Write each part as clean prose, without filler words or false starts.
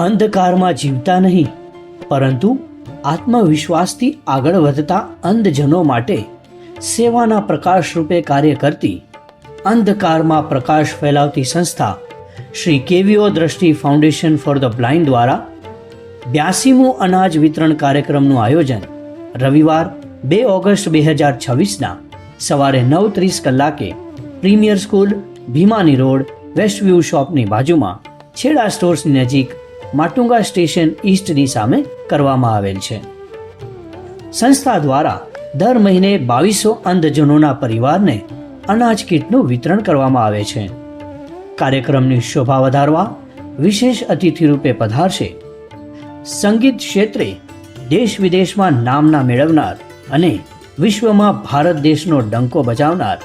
અંધકારમાં જીવતા નહીં, પરંતુ આત્મવિશ્વાસથી આગળ વધતા અંધજનો માટે સેવાના પ્રકાશ રૂપે કાર્ય કરતી અંધકારમાં પ્રકાશ ફેલાવતી સંસ્થા શ્રી કેવીઓ દ્રષ્ટિ ફાઉન્ડેશન ફોર ધ બ્લાઇન્ડ દ્વારા 82મું અનાજ વિતરણ કાર્યક્રમનું આયોજન રવિવાર 2 ઓગસ્ટ 2026ના સવારે 9:30 કલાકે premier school, Bhimani road, west view શોપની બાજુમાં છેડા સ્ટોર્સની નજીક માટુંગા સ્ટેશન ઈસ્ટની સામે કરવામાં આવેલ છે. સંસ્થા દ્વારા દર મહિને 2200 અંધજનોના પરિવારને અનાજ કીટનું વિતરણ કરવામાં આવે છે. કાર્યક્રમની શોભા વધારવા વિશેષ અતિથિ રૂપે પધારશે સંગીત ક્ષેત્રે દેશ વિદેશમાં નામના મેળવનાર અને વિશ્વમાં ભારત દેશનો ડંકો બજાવનાર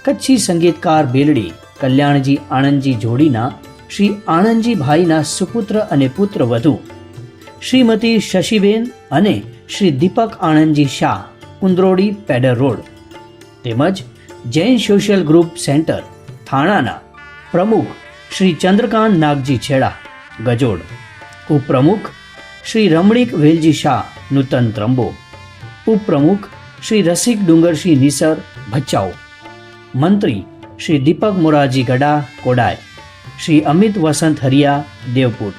કચ્છી સંગીતકાર બેલડી કલ્યાણજી આણંદજી જોડીના શ્રી આણંદજીભાઈના સુપુત્ર અને પુત્ર વધુ શ્રીમતી શશીબેન અને શ્રી દીપક આણંદજી શાહ, કુંદરોડી પેડર રોડ, તેમજ જૈન સોશિયલ ગ્રુપ સેન્ટર થાણાના પ્રમુખ શ્રી ચંદ્રકાંત નાગજી છેડા, ગજોડ, ઉપપ્રમુખ શ્રી રમણીક વેલજી શાહ, નૂતન ત્રંબો, ઉપપ્રમુખ શ્રી રસિક ડુંગરસિંહ નિસર, ભચાઉ, મંત્રી શ્રી દીપક મોરારજી ગડા, કોડાય, શ્રી અમિત વસંત હરિયા, દેવપુર,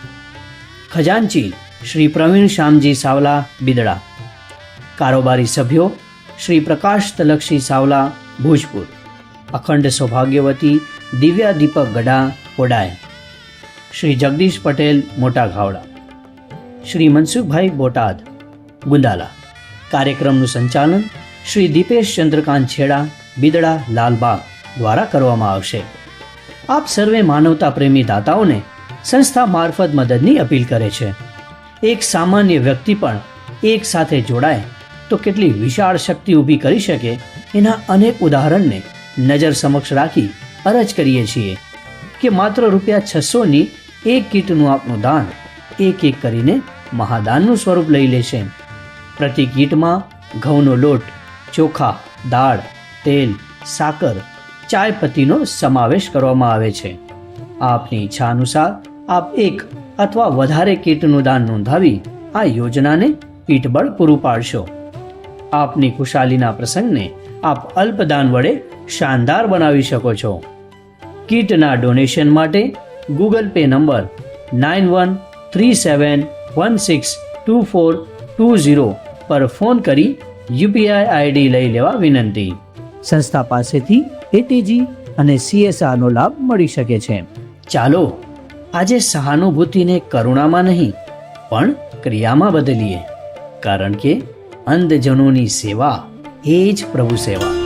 ખજાનચી શ્રી પ્રવીણ શ્યામજી સાવલા, બિદડા, કારોબારી સભ્યો શ્રી પ્રકાશ તલક્ષી સાવલા, ભોજપુર, અખંડ સૌભાગ્યવતી દિવ્યા દીપક ગડા, કોડાય, શ્રી જગદીશ પટેલ, મોટા ઘાવડા, શ્રી મનસુખભાઈ બોટાદ, ગુંદાલા. કાર્યક્રમનું સંચાલન શ્રી દીપેશ ચંદ્રકાંત છેડા, બિદડા, લાલબાગ દ્વારા કરવામાં આવશે. આપ સર્વે માનવતા પ્રેમી દાતાઓને સંસ્થા મારફત મદદની અપીલ કરે છે. એક સામાન્ય વ્યક્તિ પણ એક સાથે જોડાય તો કેટલી વિશાળ શક્તિ ઊભી કરી શકે, એના અનેક ઉદાહરણને નજર સમક્ષ રાખી અરજ કરીએ છીએ કે માત્ર ₹600ની એક કીટનું આપનું દાન એક એક કરીને મહાદાનનું સ્વરૂપ લઈ લેશે. પ્રતિ કીટમાં ઘઉંનો લોટ, ચોખા, દાળ, તેલ, સાકર, ચાય પત્તીનો સમાવેશ કરવામાં આવે છે. આપની ઈચ્છા અનુસાર આપ એક અથવા વધારે કીટનું દાન નોંધાવી આ યોજનાને પીઠબળ પૂરું પાડશો. આપની ખુશાલીના પ્રસંગને આપ અલ્પદાન વડે શાનદાર બનાવી શકો છો. કીટના ડોનેશન માટે ગૂગલ પે નંબર 9137162420 પર ફોન કરી યુપીઆઈ આઈડી લઈ લેવા વિનંતી. સંસ્થા પાસેથી એટીજી અને CSRનો લાભ મળી શકે છે. ચાલો આજે સહાનુભૂતિને કરુણામાં નહીં પણ ક્રિયામાં બદલીએ, કારણ કે અંધજનોની સેવા એ જ પ્રભુ સેવા.